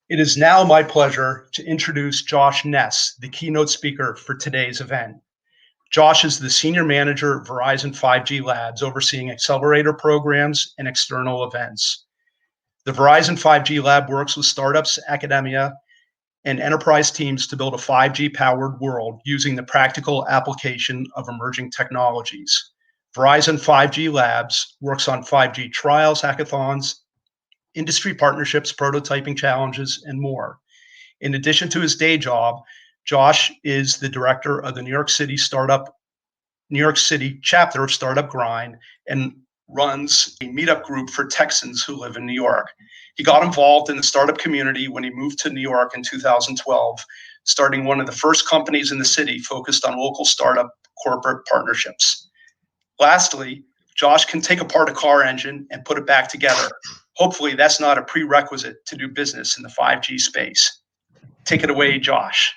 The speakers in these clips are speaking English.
It is now my pleasure to introduce Josh Ness, the keynote speaker for today's event. Josh is the Senior Manager at Verizon 5G Labs, overseeing accelerator programs and external events. The Verizon 5G Lab works with startups, academia, and enterprise teams to build a 5G-powered world using the practical application of emerging technologies. Verizon 5G Labs works on 5G trials, hackathons, industry partnerships, prototyping challenges, and more. In addition to his day job, Josh is the director of the New York City chapter of Startup Grind and runs a meetup group for Texans who live in New York. He got involved in the startup community when he moved to New York in 2012, starting one of the first companies in the city focused on local startup corporate partnerships. Lastly, Josh can take apart a car engine and put it back together. Hopefully, that's not a prerequisite to do business in the 5G space. Take it away, Josh.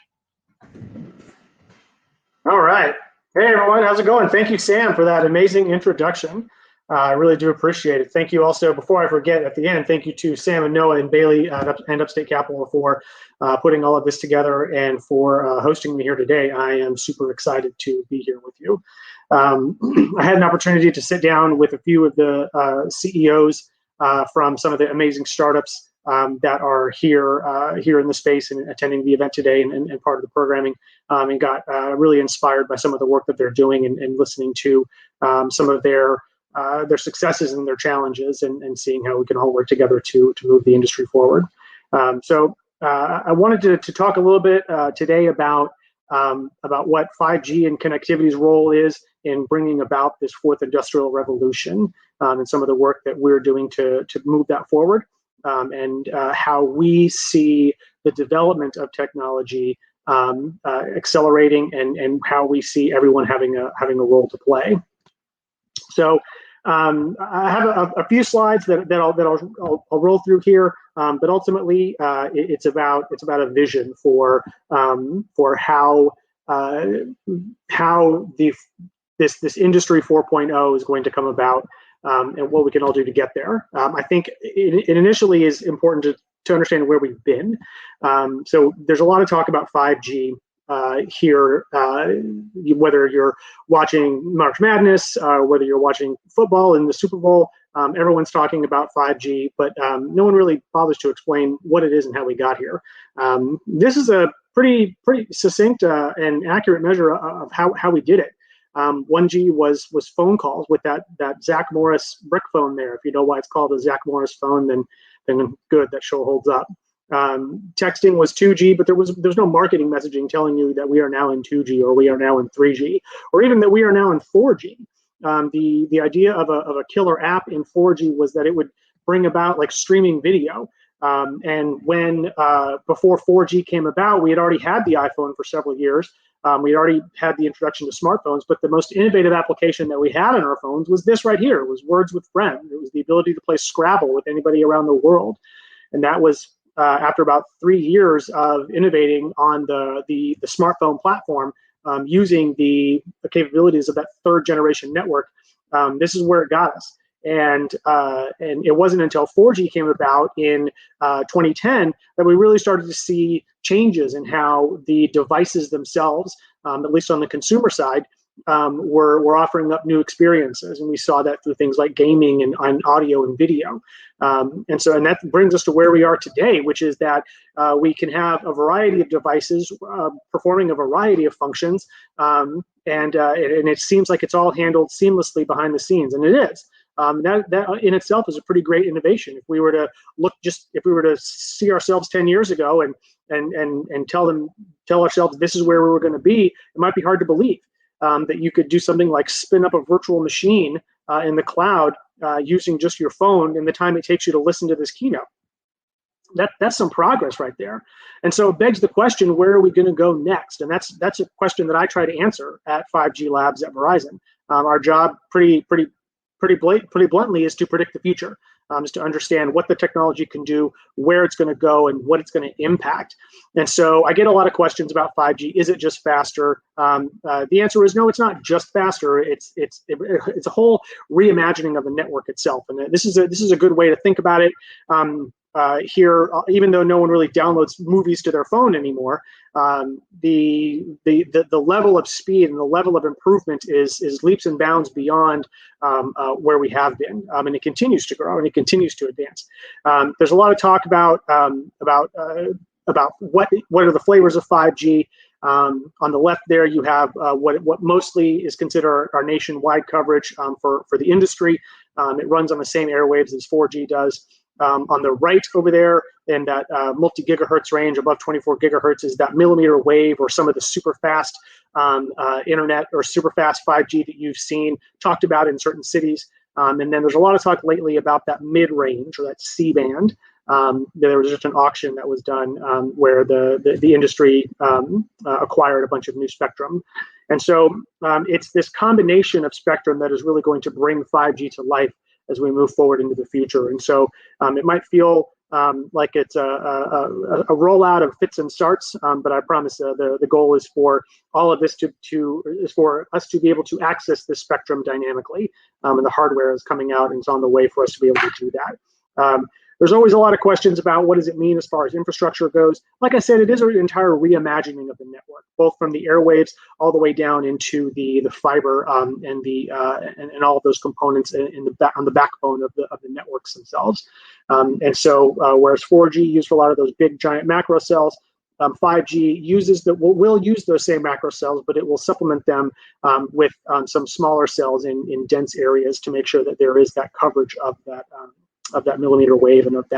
All right. Hey, everyone. How's it going? Thank you, Sam, for that amazing introduction. I really do appreciate it. Thank you also, before I forget at the end, thank you to Sam and Noah and Bailey and Upstate Capital for putting all of this together and for hosting me here today. I am super excited to be here with you. I had an opportunity to sit down with a few of the CEOs from some of the amazing startups that are here in the space and attending the event today and part of the programming, and got really inspired by some of the work that they're doing and listening to some of their successes and their challenges, and seeing how we can all work together to move the industry forward. So I wanted to talk a little bit today about what 5G and connectivity's role is in bringing about this fourth industrial revolution, and some of the work that we're doing to move that forward, and how we see the development of technology accelerating, and how we see everyone having a role to play. So I have a few slides that I'll roll through here, but ultimately it's about a vision for how this industry 4.0 is going to come about, and what we can all do to get there. I think it initially is important to understand where we've been. So there's a lot of talk about 5G here, whether you're watching March Madness, whether you're watching football in the Super Bowl, everyone's talking about 5G, but no one really bothers to explain what it is and how we got here. This is a pretty succinct and accurate measure of how we did it. 1G was phone calls with that Zach Morris brick phone there. If you know why it's called a Zach Morris phone, then good, that sure holds up. Texting was 2G, but there's no marketing messaging telling you that we are now in 2G or we are now in 3G, or even that we are now in 4G. The idea of a killer app in 4G was that it would bring about like streaming video. And when before 4G came about, we had already had the iPhone for several years. We had already had the introduction to smartphones, but the most innovative application that we had on our phones was this right here. It was Words with Friends. It was the ability to play Scrabble with anybody around the world. And that was after about 3 years of innovating on the smartphone platform, using the capabilities of that third generation network. This is where it got us. And it wasn't until 4G came about in 2010 that we really started to see changes in how the devices themselves, at least on the consumer side, were offering up new experiences. And we saw that through things like gaming and audio and video. And that brings us to where we are today, which is that we can have a variety of devices performing a variety of functions. And it seems like it's all handled seamlessly behind the scenes, and it is. That in itself is a pretty great innovation. If we were to see ourselves 10 years ago and tell ourselves this is where we were going to be, it might be hard to believe that you could do something like spin up a virtual machine in the cloud using just your phone in the time it takes you to listen to this keynote. That's some progress right there. And so it begs the question, where are we going to go next? And that's a question that I try to answer at 5G Labs at Verizon. Our job pretty bluntly is to predict the future. is to understand what the technology can do, where it's going to go, and what it's going to impact. And so I get a lot of questions about 5G. Is it just faster? The answer is no, it's not just faster. It's a whole reimagining of the network itself. And this is a good way to think about it. Here, even though no one really downloads movies to their phone anymore, the level of speed and the level of improvement is leaps and bounds beyond where we have been, and it continues to grow and it continues to advance. There's a lot of talk about what are the flavors of 5G. On the left there, you have what mostly is considered our nationwide coverage for the industry. It runs on the same airwaves as 4G does. On the right over there, in that multi-gigahertz range, above 24 gigahertz, is that millimeter wave or some of the super fast internet or super fast 5G that you've seen talked about in certain cities. And then there's a lot of talk lately about that mid-range or that C-band. There was just an auction that was done where the industry acquired a bunch of new spectrum. And so it's this combination of spectrum that is really going to bring 5G to life as we move forward into the future. And so it might feel like it's a rollout of fits and starts, but I promise the goal is for all of this is for us to be able to access this spectrum dynamically, and the hardware is coming out and it's on the way for us to be able to do that. There's always a lot of questions about what does it mean as far as infrastructure goes. Like I said, it is an entire reimagining of the network, both from the airwaves all the way down into the fiber and all of those components on the backbone of the networks themselves. And so whereas 4G used a lot of those big giant macro cells, 5G will use those same macro cells, but it will supplement them with some smaller cells in dense areas to make sure that there is that coverage of that millimeter wave and of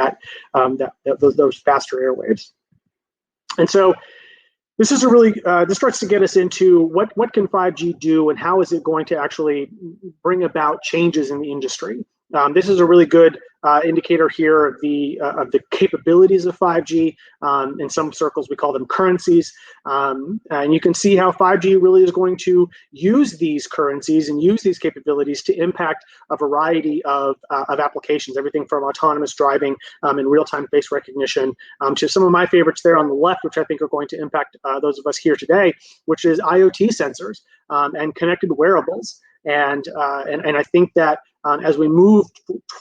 those faster airwaves. And so this is this starts to get us into what can 5G do and how is it going to actually bring about changes in the industry. This is a really good indicator here of the capabilities of 5G. In some circles, we call them currencies. And you can see how 5G really is going to use these currencies and use these capabilities to impact a variety of applications, everything from autonomous driving and real-time face recognition to some of my favorites there on the left, which I think are going to impact those of us here today, which is IoT sensors and connected wearables. And I think that as we move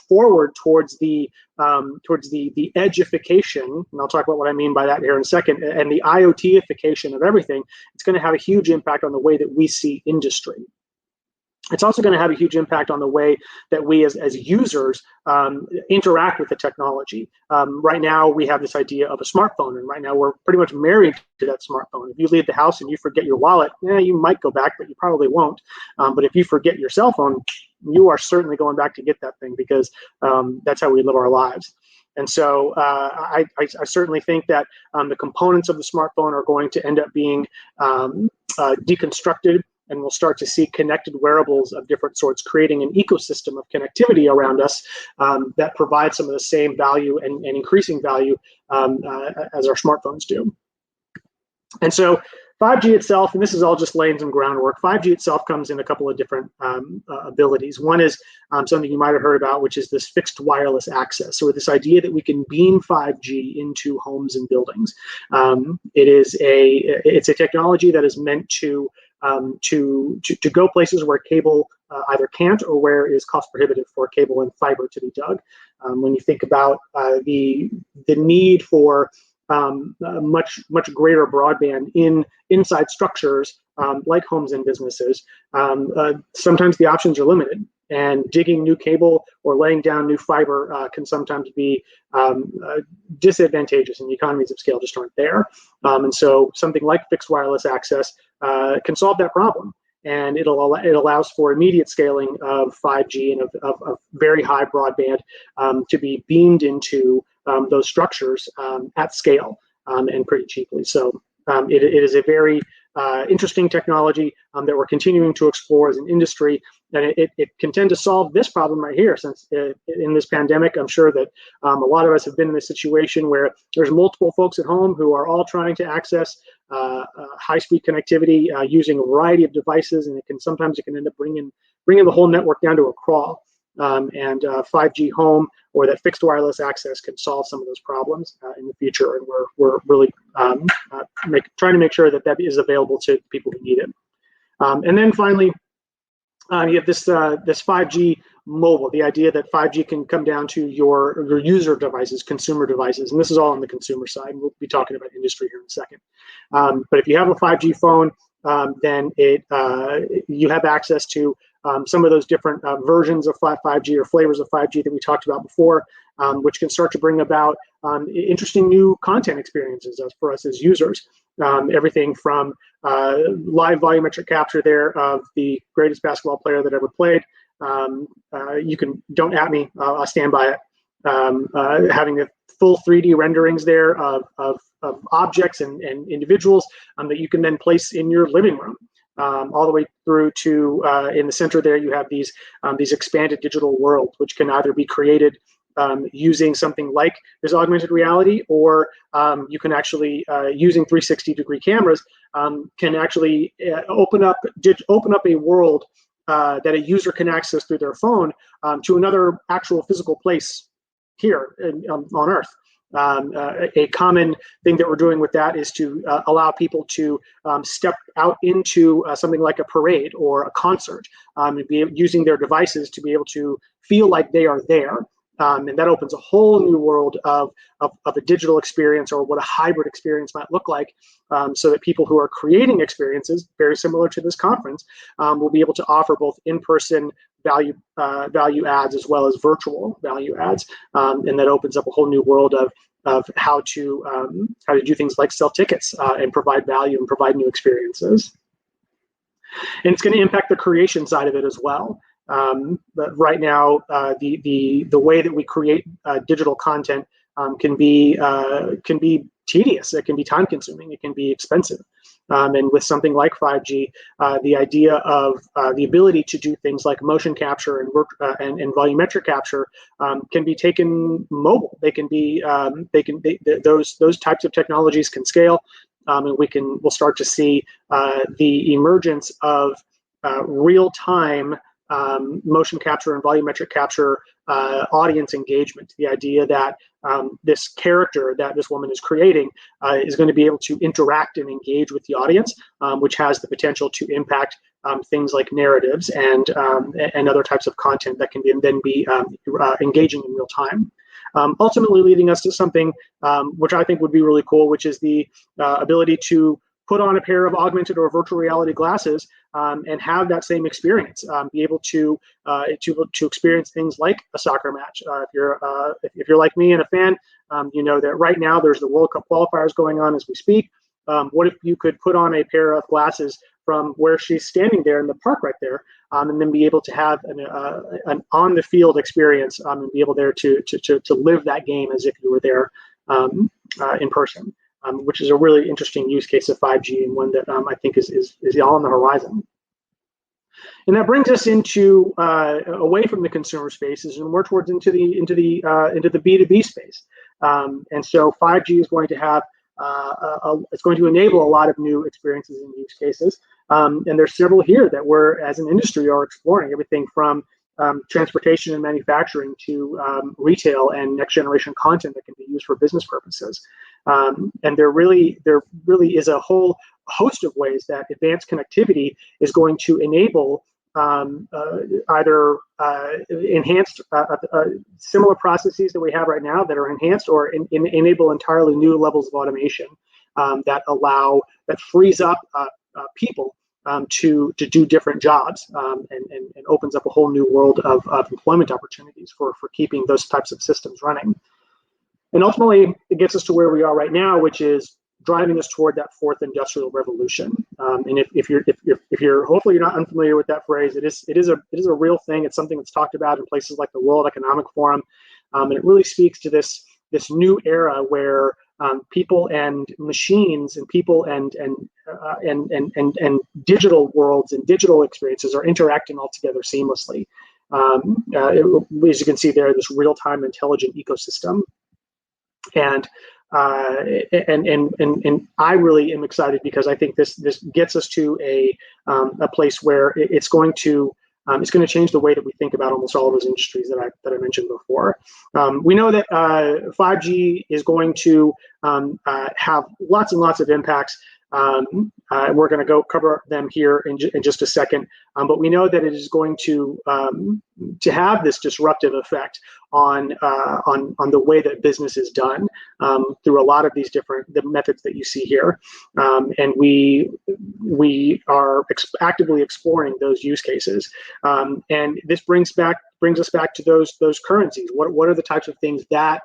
forward towards the edgeification, and I'll talk about what I mean by that here in a second, and the IoT-ification of everything, it's going to have a huge impact on the way that we see industry. It's also going to have a huge impact on the way that we as users interact with the technology. Right now, we have this idea of a smartphone, and right now we're pretty much married to that smartphone. If you leave the house and you forget your wallet, you might go back, but you probably won't. But if you forget your cell phone, you are certainly going back to get that thing because that's how we live our lives. And so I certainly think that the components of the smartphone are going to end up being deconstructed, and we'll start to see connected wearables of different sorts, creating an ecosystem of connectivity around us that provides some of the same value and increasing value as our smartphones do. And so 5G itself, and this is all just laying some groundwork, 5G itself comes in a couple of different abilities. One is something you might have heard about, which is this fixed wireless access, or this idea that we can beam 5G into homes and buildings. It's a technology that is meant to go places where cable either can't or where it is cost prohibitive for cable and fiber to be dug. When you think about the need for much greater broadband inside structures like homes and businesses, sometimes the options are limited, and digging new cable or laying down new fiber can sometimes be disadvantageous, and the economies of scale just aren't there. And so something like fixed wireless access can solve that problem. And it allows for immediate scaling of 5G and of very high broadband to be beamed into those structures at scale and pretty cheaply. So it is a very interesting technology that we're continuing to explore as an industry, and it can tend to solve this problem right here. Since in this pandemic, I'm sure that a lot of us have been in this situation where there's multiple folks at home who are all trying to access high-speed connectivity using a variety of devices, and sometimes it can end up bringing the whole network down to a crawl. and 5G home or that fixed wireless access can solve some of those problems in the future. And we're really trying to make sure that is available to people who need it. And then finally, you have this 5G mobile, the idea that 5G can come down to your user devices, consumer devices, and this is all on the consumer side. We'll be talking about industry here in a second. But if you have a 5G phone, then you have access to some of those different versions of 5G or flavors of 5G that we talked about before, which can start to bring about interesting new content experiences for us as users. Everything from live volumetric capture there of the greatest basketball player that ever played. You can, don't at me, I'll stand by it. Having the full 3D renderings there of objects and individuals that you can then place in your living room. All the way through to in the center there, you have these expanded digital worlds, which can either be created using something like this augmented reality, or you can actually, using 360-degree cameras, can actually open up a world that a user can access through their phone to another actual physical place here on Earth. A common thing that we're doing with that is to allow people to step out into something like a parade or a concert, and be using their devices to be able to feel like they are there. And that opens a whole new world of a digital experience, or what a hybrid experience might look like, so that people who are creating experiences very similar to this conference will be able to offer both in-person value adds as well as virtual value adds, and that opens up a whole new world of how to do things like sell tickets and provide value and provide new experiences. And it's going to impact the creation side of it as well. But right now, the way that we create digital content can be tedious. It can be time consuming. It can be expensive. And with something like 5G, the idea of the ability to do things like motion capture and volumetric capture can be taken mobile. They can be those types of technologies can scale, and we'll start to see the emergence of real-time motion capture and volumetric capture audience engagement. The idea that this character that this woman is creating is going to be able to interact and engage with the audience, which has the potential to impact things like narratives and other types of content that can then be engaging in real time. Ultimately leading us to something which I think would be really cool, which is the ability to put on a pair of augmented or virtual reality glasses and have that same experience. Be able to experience things like a soccer match. If you're like me and a fan, you know that right now there's the World Cup qualifiers going on as we speak. What if you could put on a pair of glasses from where she's standing there in the park right there, and then be able to have an on-the-field experience and be able there to live that game as if you were there in person. Which is a really interesting use case of 5G, and one that I think is all on the horizon. And that brings us into away from the consumer spaces and more towards into the B2B space. And so 5G is going to have it's going to enable a lot of new experiences and use cases. And there's several here that we're, as an industry, are exploring. Everything from transportation and manufacturing to retail and next generation content that can be used for business purposes. And there really is a whole host of ways that advanced connectivity is going to enable either enhanced similar processes that we have right now that are enhanced, or enable entirely new levels of automation that frees up people to do different jobs, and opens up a whole new world of employment opportunities for keeping those types of systems running. And ultimately, it gets us to where we are right now, which is driving us toward that fourth industrial revolution. And if you're hopefully you're not unfamiliar with that phrase, it is a real thing. It's something that's talked about in places like the World Economic Forum, and it really speaks to this new era where people and machines and people and digital worlds and digital experiences are interacting all together seamlessly. As you can see there, this real-time intelligent ecosystem. And I really am excited because I think this gets us to a place where it's going to it's going to change the way that we think about almost all of those industries that I mentioned before. We know that 5G is going to have lots and lots of impacts. We're going to go cover them here in just a second, but we know that it is going to have this disruptive effect on the way that business is done through a lot of these the methods that you see here, and we are actively exploring those use cases, and this brings us back to those currencies. What are the types of things that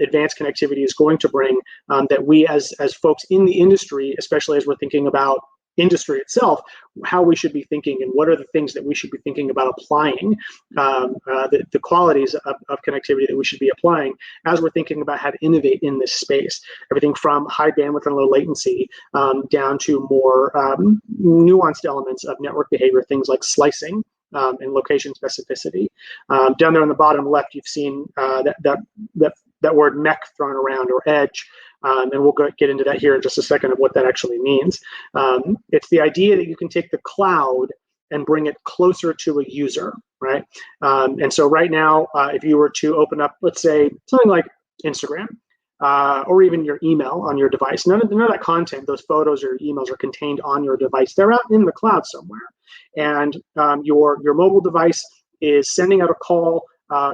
advanced connectivity is going to bring that we as folks in the industry, especially as we're thinking about industry itself, how we should be thinking, and what are the things that we should be thinking about applying, the qualities of connectivity that we should be applying as we're thinking about how to innovate in this space. Everything from high bandwidth and low latency down to more nuanced elements of network behavior, things like slicing and location specificity. Down there on the bottom left, you've seen that word MEC thrown around, or edge, and we'll get into that here in just a second of what that actually means. It's the idea that you can take the cloud and bring it closer to a user, right? And so right now, if you were to open up, let's say, something like Instagram, or even your email on your device, none of that content, those photos or emails, are contained on your device. They're out in the cloud somewhere. And your mobile device is sending out a call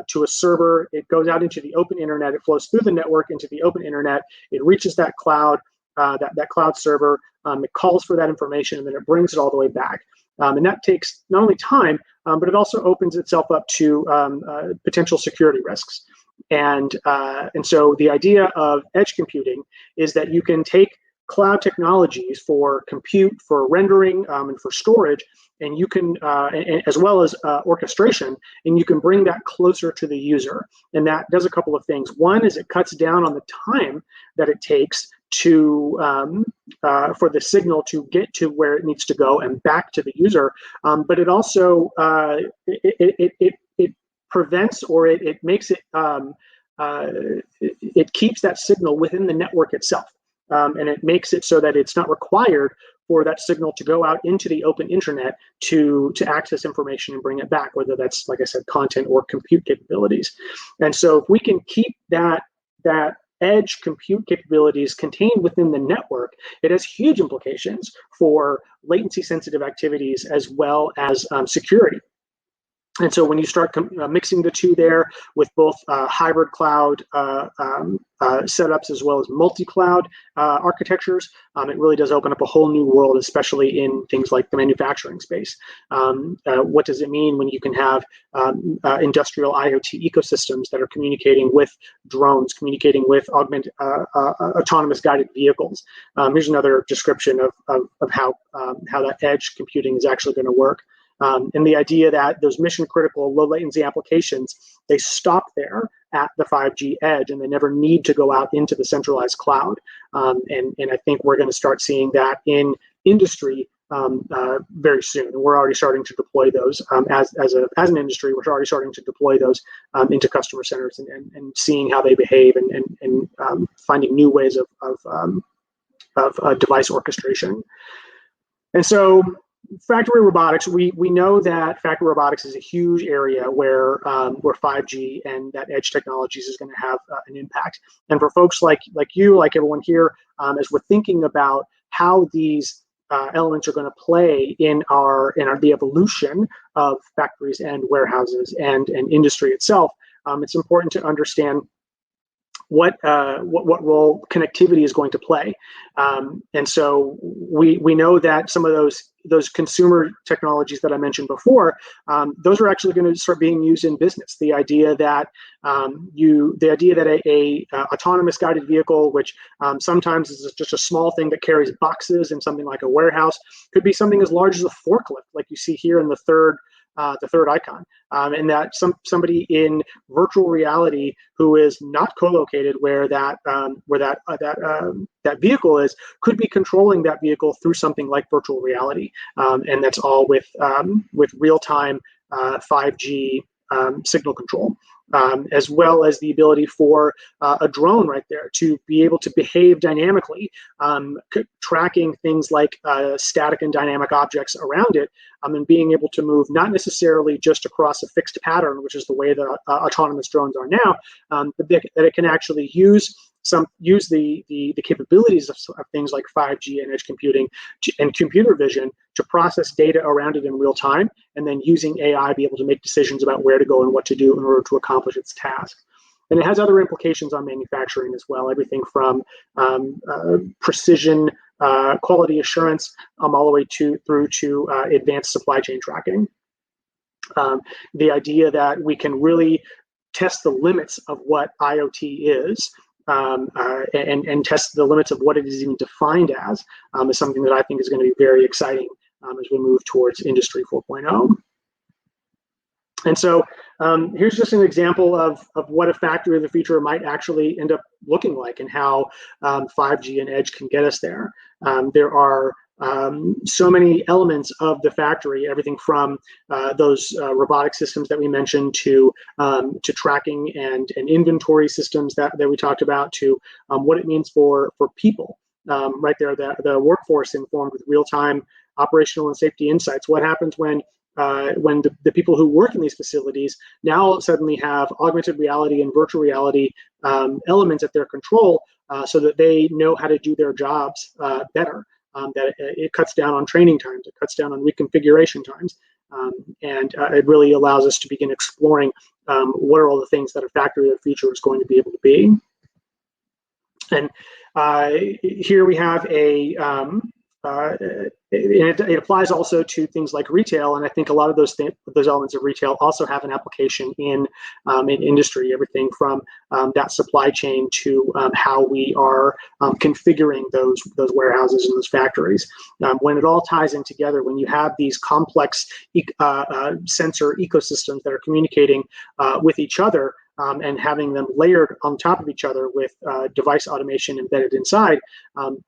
to a server. It goes out into the open internet. It flows through the network into the open internet. It reaches that cloud, that cloud server. It calls for that information, and then it brings it all the way back. And that takes not only time, but it also opens itself up to potential security risks. And so the idea of edge computing is that you can take cloud technologies for compute, for rendering, and for storage, and you can, as well as orchestration, and you can bring that closer to the user. And that does a couple of things. One is it cuts down on the time that it takes to for the signal to get to where it needs to go and back to the user. But it also it prevents, or it makes it it keeps that signal within the network itself. And it makes it so that it's not required for that signal to go out into the open internet to access information and bring it back, whether that's, like I said, content or compute capabilities. And so if we can keep that edge compute capabilities contained within the network, it has huge implications for latency sensitive activities as well as security. And so when you start mixing the two there with both hybrid cloud setups as well as multi-cloud architectures, it really does open up a whole new world, especially in things like the manufacturing space. What does it mean when you can have industrial IoT ecosystems that are communicating with drones, communicating with autonomous guided vehicles? Here's another description of how that edge computing is actually going to work. And the idea that those mission critical low latency applications, they stop there at the 5G edge and they never need to go out into the centralized cloud. And I think we're going to start seeing that in industry very soon. And we're already starting to deploy those as an industry. We're already starting to deploy those into customer centers and seeing how they behave and finding new ways of device orchestration. And so factory robotics, we know that factory robotics is a huge area where 5G and that edge technologies is going to have an impact. And for folks like you, like everyone here, as we're thinking about how these elements are going to play in the evolution of factories and warehouses and industry itself, it's important to understand what role connectivity is going to play. And so we know that some of those consumer technologies that I mentioned before, those are actually going to start being used in business. The idea that a autonomous guided vehicle, which sometimes is just a small thing that carries boxes in something like a warehouse, could be something as large as a forklift, like you see here in the third icon, and that somebody in virtual reality who is not co-located where that vehicle is could be controlling that vehicle through something like virtual reality, and that's all with real-time 5G signal control. as well as the ability for a drone right there to be able to behave dynamically, tracking things like static and dynamic objects around it, and being able to move not necessarily just across a fixed pattern, which is the way that autonomous drones are now, but that it can actually use the capabilities of things like 5G and edge computing and computer vision to process data around it in real time, and then using AI be able to make decisions about where to go and what to do in order to accomplish its task. And it has other implications on manufacturing as well, everything from precision, quality assurance, all the way through to advanced supply chain tracking. The idea that we can really test the limits of what IoT is, and test the limits of what it is even defined as, is something that I think is going to be very exciting as we move towards Industry 4.0. And so here's just an example of what a factory of the future might actually end up looking like, and how 5G and edge can get us there. There are so many elements of the factory, everything from those robotic systems that we mentioned to tracking and inventory systems that we talked about, to what it means for people. Right there, the workforce informed with real-time operational and safety insights. What happens when the people who work in these facilities now suddenly have augmented reality and virtual reality elements at their control, so that they know how to do their jobs better. That it cuts down on training times, it cuts down on reconfiguration times, and it really allows us to begin exploring what are all the things that a factory of the future is going to be able to be. And here we have it applies also to things like retail, and I think a lot of those elements of retail also have an application in industry. Everything from that supply chain to how we are configuring those warehouses and those factories. When it all ties in together, when you have these complex sensor ecosystems that are communicating with each other, and having them layered on top of each other with device automation embedded inside,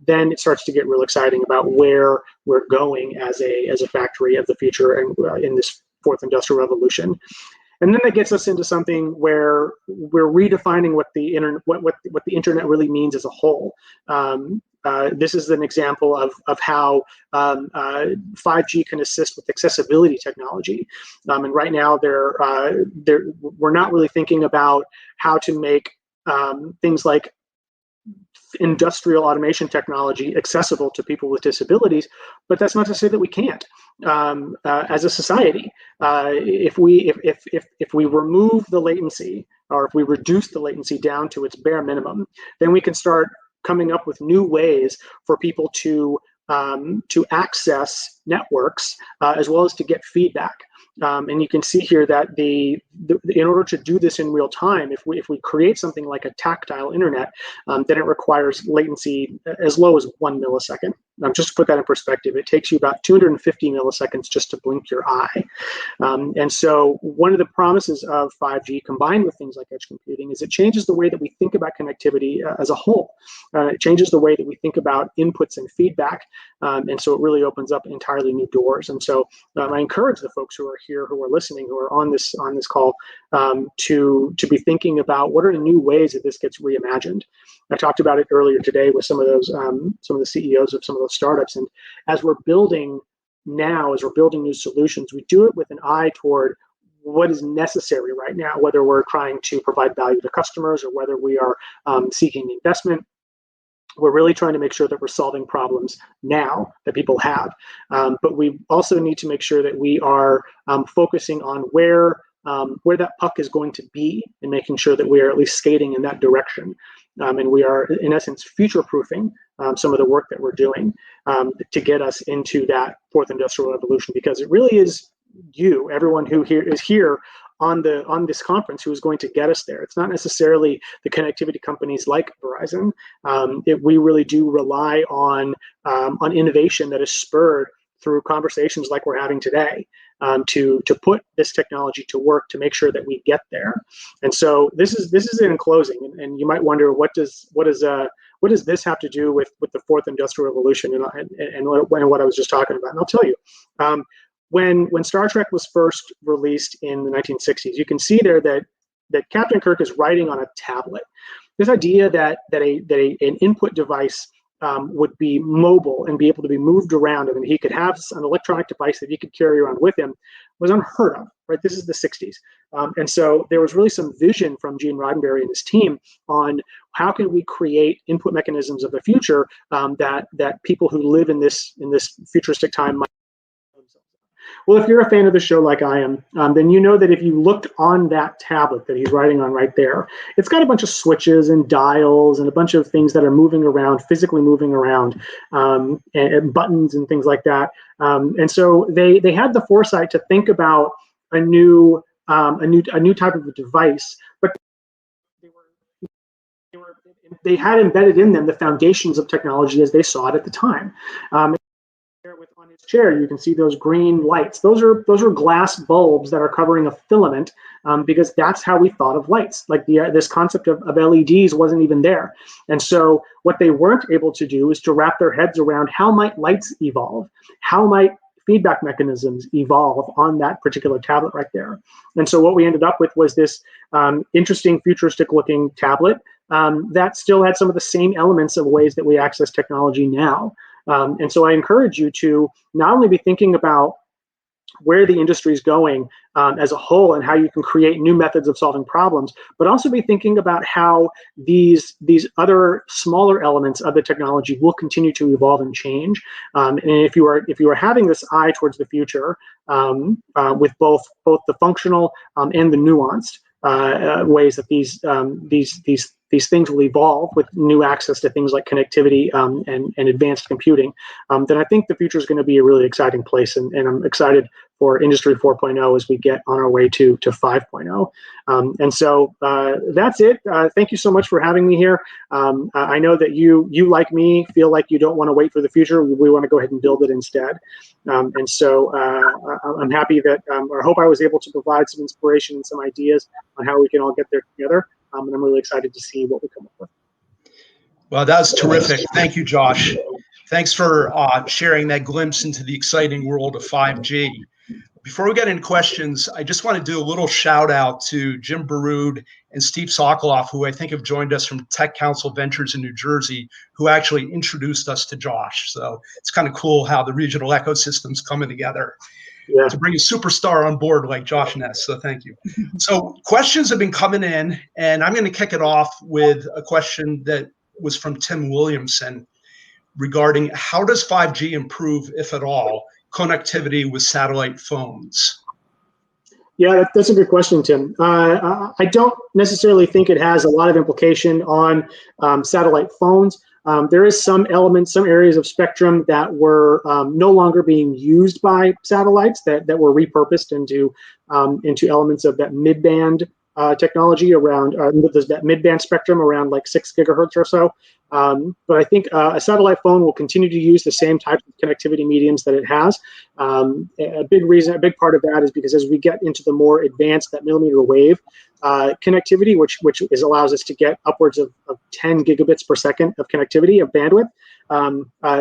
then it starts to get real exciting about where we're going as a factory of the future, and in this fourth industrial revolution. And then that gets us into something where we're redefining what the internet really means as a whole. This is an example of how 5G can assist with accessibility technology. And right now, we're not really thinking about how to make things like industrial automation technology accessible to people with disabilities, but that's not to say that we can't. As a society, if we remove the latency, or if we reduce the latency down to its bare minimum, then we can start coming up with new ways for people to access networks, as well as to get feedback. And you can see here that in order to do this in real time, if we create something like a tactile internet, then it requires latency as low as 1 millisecond. Just to put that in perspective, it takes you about 250 milliseconds just to blink your eye. And so one of the promises of 5G combined with things like edge computing is it changes the way that we think about connectivity as a whole. It changes the way that we think about inputs and feedback. And so it really opens up entirely new doors. And so I encourage the folks who are here, who are listening, who are on this call, to be thinking about what are the new ways that this gets reimagined. I talked about it earlier today with some of the CEOs of some of those startups. And as we're building new solutions, we do it with an eye toward what is necessary right now, whether we're trying to provide value to customers or whether we are seeking investment. We're really trying to make sure that we're solving problems now that people have. But we also need to make sure that we are focusing on where that puck is going to be, and making sure that we are at least skating in that direction. And we are, in essence, future-proofing some of the work that we're doing to get us into that fourth industrial revolution, because it really is everyone who is here on this conference, who is going to get us there. It's not necessarily the connectivity companies like Verizon. We really do rely on innovation that is spurred through conversations like we're having today, to put this technology to work to make sure that we get there. And so this is in closing, and you might wonder, what does this have to do with the fourth industrial revolution and what I was just talking about? And I'll tell you. When Star Trek was first released in the 1960s, you can see there that that Captain Kirk is writing on a tablet. This idea that an input device would be mobile and be able to be moved around, and he could have an electronic device that he could carry around with him was unheard of, right? This is the 60s. And so there was really some vision from Gene Roddenberry and his team on how can we create input mechanisms of the future that people who live in this futuristic time might. Well, if you're a fan of the show like I am, then you know that if you looked on that tablet that he's writing on right there, it's got a bunch of switches and dials and a bunch of things that are moving around, physically moving around, and buttons and things like that. And so they had the foresight to think about a new type of a device, but they had embedded in them the foundations of technology as they saw it at the time. On his chair, you can see those green lights. Those are glass bulbs that are covering a filament, because that's how we thought of lights. Like this concept of LEDs wasn't even there. And so what they weren't able to do is to wrap their heads around how might lights evolve, how might feedback mechanisms evolve on that particular tablet right there. And so what we ended up with was this interesting futuristic looking tablet that still had some of the same elements of ways that we access technology now. And so I encourage you to not only be thinking about where the industry is going as a whole and how you can create new methods of solving problems, but also be thinking about how these other smaller elements of the technology will continue to evolve and change. And if you are having this eye towards the future with both the functional and the nuanced ways that these things will evolve with new access to things like connectivity and advanced computing, then I think the future is going to be a really exciting place. And I'm excited for Industry 4.0 as we get on our way to 5.0. And so that's it. Thank you so much for having me here. I know that you like me, feel like you don't want to wait for the future. We want to go ahead and build it instead. And so I'm happy that, or hope I was able to provide some inspiration and some ideas on how we can all get there together. And I'm really excited to see what we come up with. Well, that was terrific. Thank you, Josh. Thanks for sharing that glimpse into the exciting world of 5G. Before we get into questions, I just want to do a little shout out to Jim Baroud and Steve Sokoloff, who I think have joined us from Tech Council Ventures in New Jersey, who actually introduced us to Josh. So it's kind of cool how the regional ecosystem's coming together. Yeah. To bring a superstar on board like Josh Ness. So thank you. So questions have been coming in, and I'm going to kick it off with a question that was from Tim Williamson regarding how does 5G improve, if at all, connectivity with satellite phones? Yeah, that's a good question, Tim. I don't necessarily think it has a lot of implication on satellite phones. There is some elements, some areas of spectrum that were no longer being used by satellites that were repurposed into elements of that mid-band technology around that mid-band spectrum around like 6 gigahertz or so. But I think a satellite phone will continue to use the same type of connectivity mediums that it has. A big part of that is because as we get into the more advanced, that millimeter wave connectivity, which allows us to get upwards of 10 gigabits per second of connectivity of bandwidth,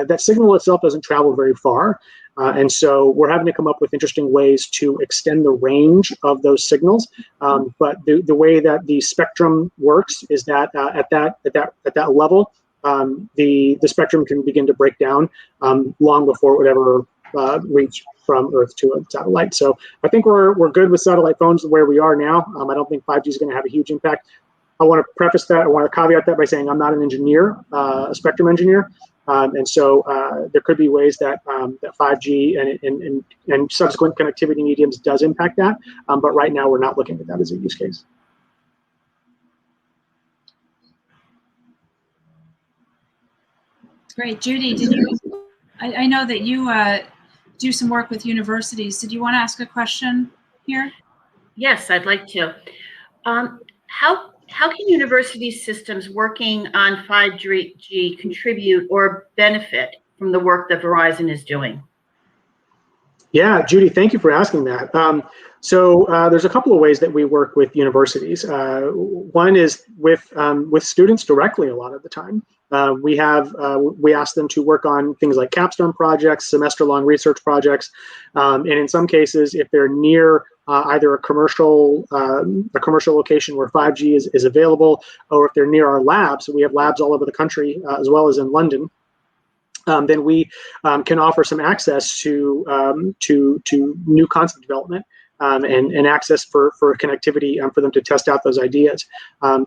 that signal itself doesn't travel very far. And so we're having to come up with interesting ways to extend the range of those signals. But the way that the spectrum works is that at that level, the spectrum can begin to break down long before it would ever reach from Earth to a satellite. So I think we're good with satellite phones where we are now. I don't think 5G is going to have a huge impact. I want to preface that. I want to caveat that by saying I'm not an engineer, a spectrum engineer. And so there could be ways that 5G and subsequent connectivity mediums does impact that. But right now, we're not looking at that as a use case. Great. Judy, I know that you do some work with universities. Did you want to ask a question here? Yes, I'd like to. How can university systems working on 5G contribute or benefit from the work that Verizon is doing? Yeah, Judy, thank you for asking that. So there's a couple of ways that we work with universities. One is with students directly a lot of the time. We ask them to work on things like capstone projects, semester-long research projects, and in some cases, if they're near either a commercial location where 5G is available, or if they're near our labs. So we have labs all over the country, as well as in London. Then we can offer some access to new concept development. And access for connectivity for them to test out those ideas.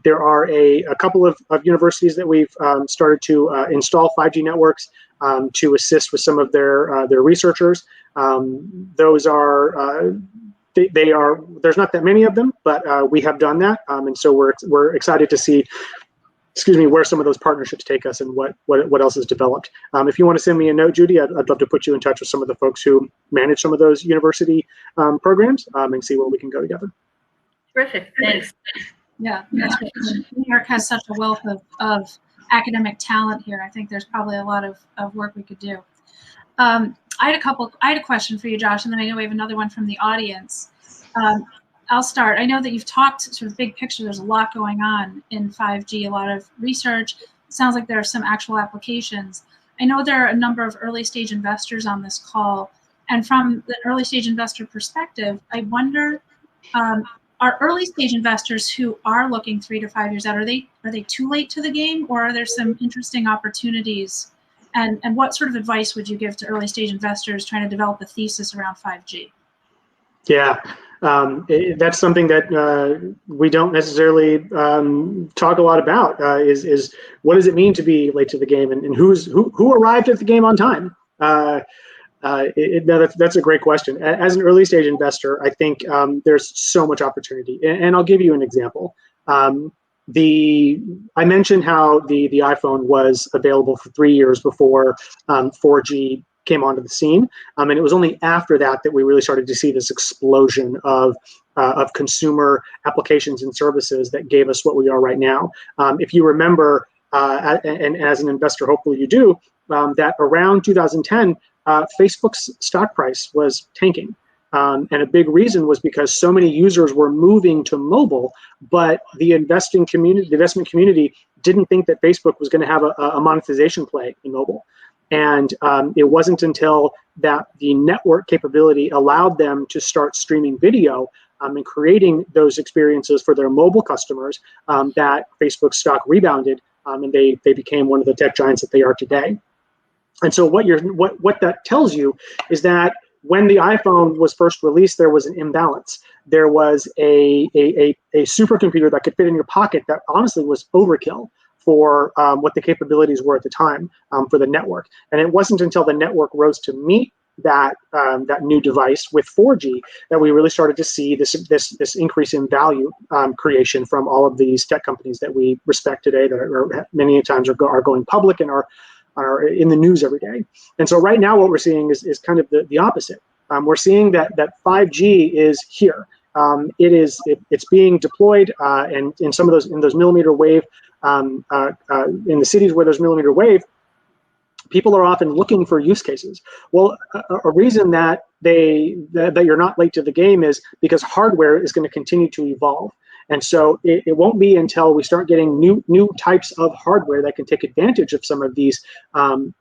There are a couple of universities that we've started to install 5G networks to assist with some of their researchers. Those are they are, there's not that many of them, but we have done that, and so we're excited to see, where some of those partnerships take us and what else is developed. If you want to send me a note, Judy, I'd love to put you in touch with some of the folks who manage some of those university programs and see where we can go together. Terrific, thanks. Yeah, that's great. New York has such a wealth of academic talent here. I think there's probably a lot of work we could do. I had a question for you, Josh, and then I know we have another one from the audience. I'll start. I know that you've talked sort of big picture. There's a lot going on in 5G, a lot of research. It sounds like there are some actual applications. I know there are a number of early stage investors on this call. And from the early stage investor perspective, I wonder, are early stage investors who are looking 3 to 5 years out, are they too late to the game, or are there some interesting opportunities? And what sort of advice would you give to early stage investors trying to develop a thesis around 5G? Yeah. That's something that we don't necessarily talk a lot about. Is what does it mean to be late to the game, and who arrived at the game on time? That's a great question. As an early stage investor, I think there's so much opportunity, and I'll give you an example. I mentioned how the iPhone was available for 3 years before 4G came onto the scene, and it was only after that we really started to see this explosion of consumer applications and services that gave us what we are right now. If you remember, and as an investor, hopefully you do, that around 2010, Facebook's stock price was tanking. And a big reason was because so many users were moving to mobile, but the investment community didn't think that Facebook was going to have a monetization play in mobile. And it wasn't until that the network capability allowed them to start streaming video and creating those experiences for their mobile customers that Facebook stock rebounded, and they became one of the tech giants that they are today. And so what that tells you is that when the iPhone was first released, there was an imbalance. There was a supercomputer that could fit in your pocket that honestly was overkill for what the capabilities were at the time for the network. And it wasn't until the network rose to meet that new device with 4G that we really started to see this increase in value creation from all of these tech companies that we respect today, that are many times are going public and are in the news every day. And so right now what we're seeing is kind of the opposite. We're seeing that 5G is here. It's being deployed, and in some of those millimeter wave, in the cities where there's millimeter wave, people are often looking for use cases. Well, a reason that you're not late to the game is because hardware is going to continue to evolve. And so it won't be until we start getting new types of hardware that can take advantage of some of these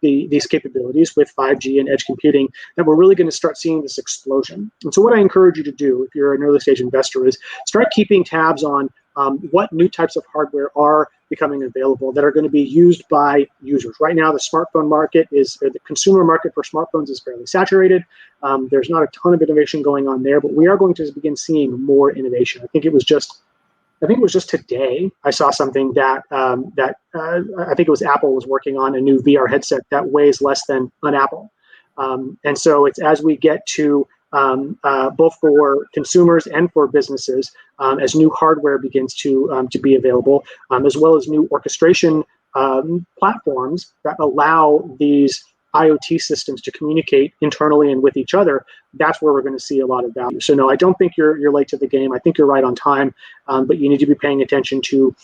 capabilities with 5G and edge computing that we're really going to start seeing this explosion. And so what I encourage you to do if you're an early stage investor is start keeping tabs on what new types of hardware are becoming available that are going to be used by users. Right now, the smartphone market the consumer market for smartphones is fairly saturated. There's not a ton of innovation going on there, but we are going to begin seeing more innovation. I think it was just today I saw something that I think it was Apple was working on a new VR headset that weighs less than an apple. And so it's as we get to both for consumers and for businesses, as new hardware begins to be available, as well as new orchestration platforms that allow these IoT systems to communicate internally and with each other, that's where we're going to see a lot of value. So no, I don't think you're late to the game. I think you're right on time, but you need to be paying attention to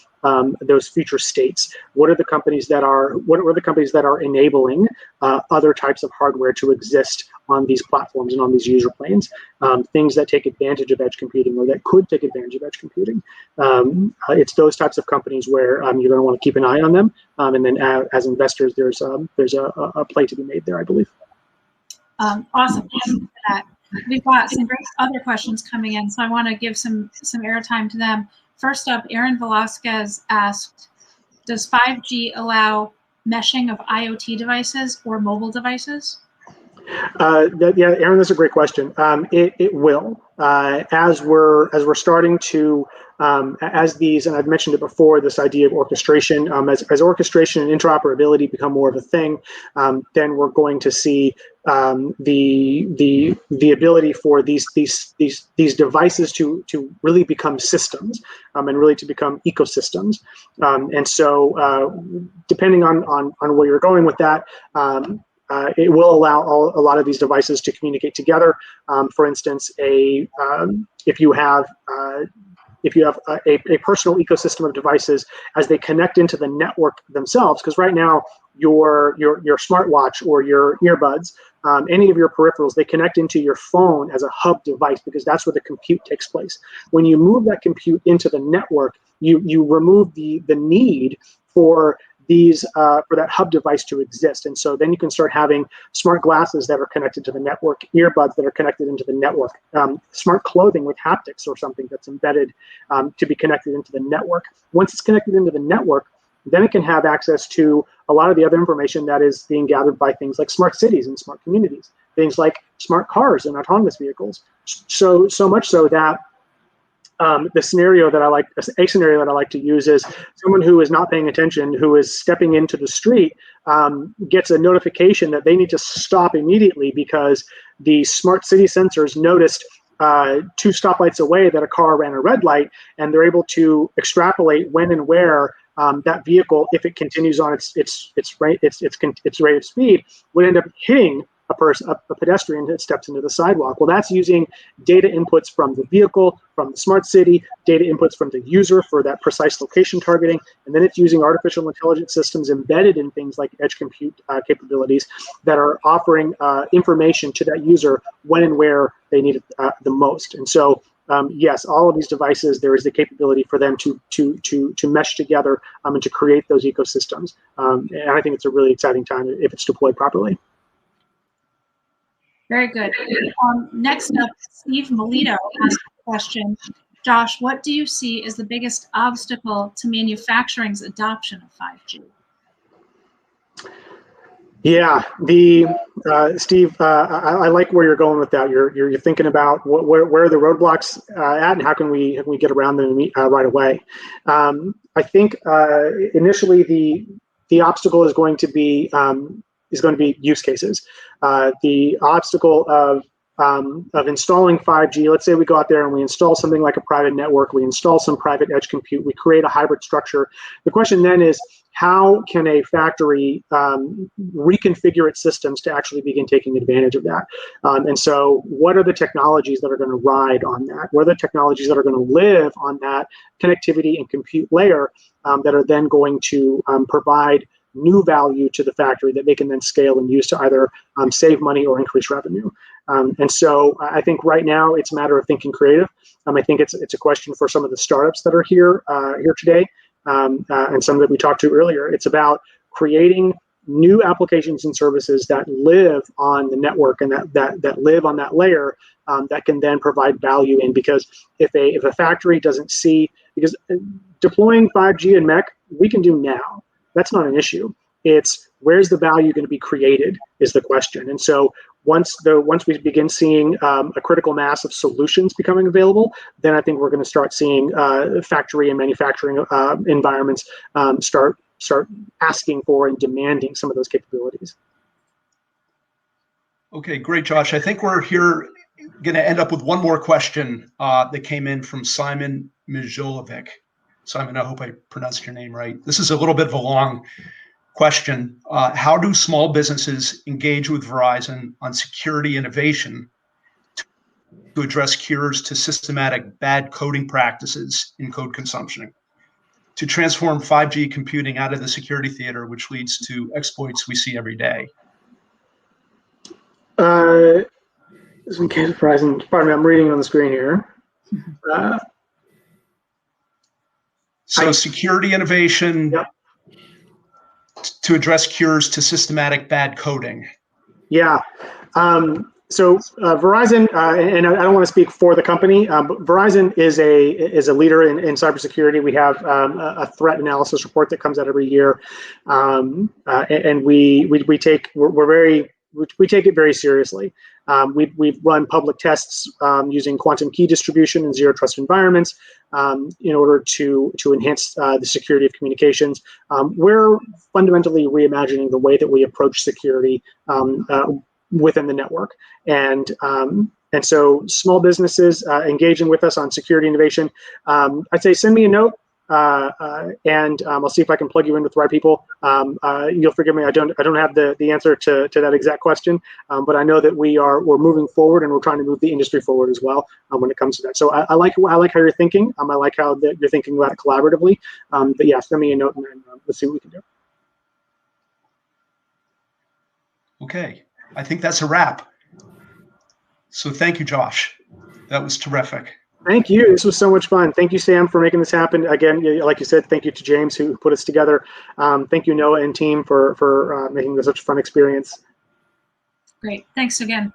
those future states. What are the companies that are enabling other types of hardware to exist on these platforms and on these user planes? Things that take advantage of edge computing or that could take advantage of edge computing. It's those types of companies where you're going to want to keep an eye on them. And then as investors, there's a play to be made there, I believe. Awesome. Thank you for that. we've got some great other questions coming in, so I want to give some airtime to them. First up, Aaron Velasquez asked, does 5G allow meshing of IoT devices or mobile devices? Yeah, Aaron, that's a great question. It will, as we're starting to, as these, and I've mentioned it before, this idea of orchestration, as orchestration and interoperability become more of a thing, then we're going to see the ability for these devices to really become systems, and really to become ecosystems. And so, depending on where you're going with that. It will allow a lot of these devices to communicate together. For instance, if you have a personal ecosystem of devices as they connect into the network themselves, because right now your smartwatch or your earbuds, any of your peripherals, they connect into your phone as a hub device because that's where the compute takes place. When you move that compute into the network, you remove the need for for that hub device to exist. And so then you can start having smart glasses that are connected to the network, earbuds that are connected into the network, smart clothing with haptics or something that's embedded to be connected into the network. Once it's connected into the network, then it can have access to a lot of the other information that is being gathered by things like smart cities and smart communities, things like smart cars and autonomous vehicles. So much so that a scenario that I like to use is someone who is not paying attention, who is stepping into the street, gets a notification that they need to stop immediately because the smart city sensors noticed 2 stoplights away that a car ran a red light, and they're able to extrapolate when and where that vehicle, if it continues on its rate of speed, would end up hitting a pedestrian that steps into the sidewalk. Well, that's using data inputs from the vehicle, from the smart city, data inputs from the user for that precise location targeting, and then it's using artificial intelligence systems embedded in things like edge compute capabilities that are offering information to that user when and where they need it the most. And so, yes, all of these devices, there is the capability for them to mesh together and to create those ecosystems. And I think it's a really exciting time if it's deployed properly. Very good. Next up, Steve Melito asked a question. Josh, what do you see as the biggest obstacle to manufacturing's adoption of 5G? Yeah, Steve, I like where you're going with that. You're thinking about where are the roadblocks at, and how can we get around them right away. I think initially the obstacle is going to be use cases. The obstacle of installing 5G, let's say we go out there and we install something like a private network, we install some private edge compute, we create a hybrid structure. The question then is, how can a factory reconfigure its systems to actually begin taking advantage of that? And so what are the technologies that are going to ride on that? What are the technologies that are going to live on that connectivity and compute layer that are then going to provide new value to the factory that they can then scale and use to either save money or increase revenue. And so I think right now it's a matter of thinking creative. I think it's a question for some of the startups that are here today, and some that we talked to earlier. It's about creating new applications and services that live on the network and that live on that layer that can then provide value in. Because if a factory doesn't see, because deploying 5G and MEC we can do now. That's not an issue. It's where's the value going to be created is the question. And so once we begin seeing a critical mass of solutions becoming available, then I think we're going to start seeing factory and manufacturing environments start asking for and demanding some of those capabilities. Okay, great, Josh. I think we're here going to end up with one more question that came in from Simon Mijolovic. Simon, I hope I pronounced your name right. This is a little bit of a long question. How do small businesses engage with Verizon on security innovation to address cures to systematic bad coding practices in code consumption, to transform 5G computing out of the security theater, which leads to exploits we see every day? In case of Verizon, pardon me, I'm reading on the screen here. So security innovation, yep, to address cures to systematic bad coding. Yeah. So Verizon, and I don't want to speak for the company, but Verizon is a leader in cybersecurity. We have a threat analysis report that comes out every year, and we take it very seriously. We've run public tests using quantum key distribution in zero trust environments in order to enhance the security of communications. We're fundamentally reimagining the way that we approach security within the network, and so small businesses engaging with us on security innovation, I'd say send me a note, and I'll see if I can plug you in with the right people. You'll forgive me, I don't have the answer to that exact question, but I know that we're moving forward, and we're trying to move the industry forward as well when it comes to that. So I like how you're thinking. I like how you're thinking about it collaboratively. But yeah, send me a note, and let's see what we can do. Okay. I think that's a wrap. So thank you, Josh. That was terrific. Thank you. This was so much fun. Thank you, Sam, for making this happen. Again, like you said, thank you to James who put us together. Thank you, Noah and team, for making this such a fun experience. Great. Thanks again.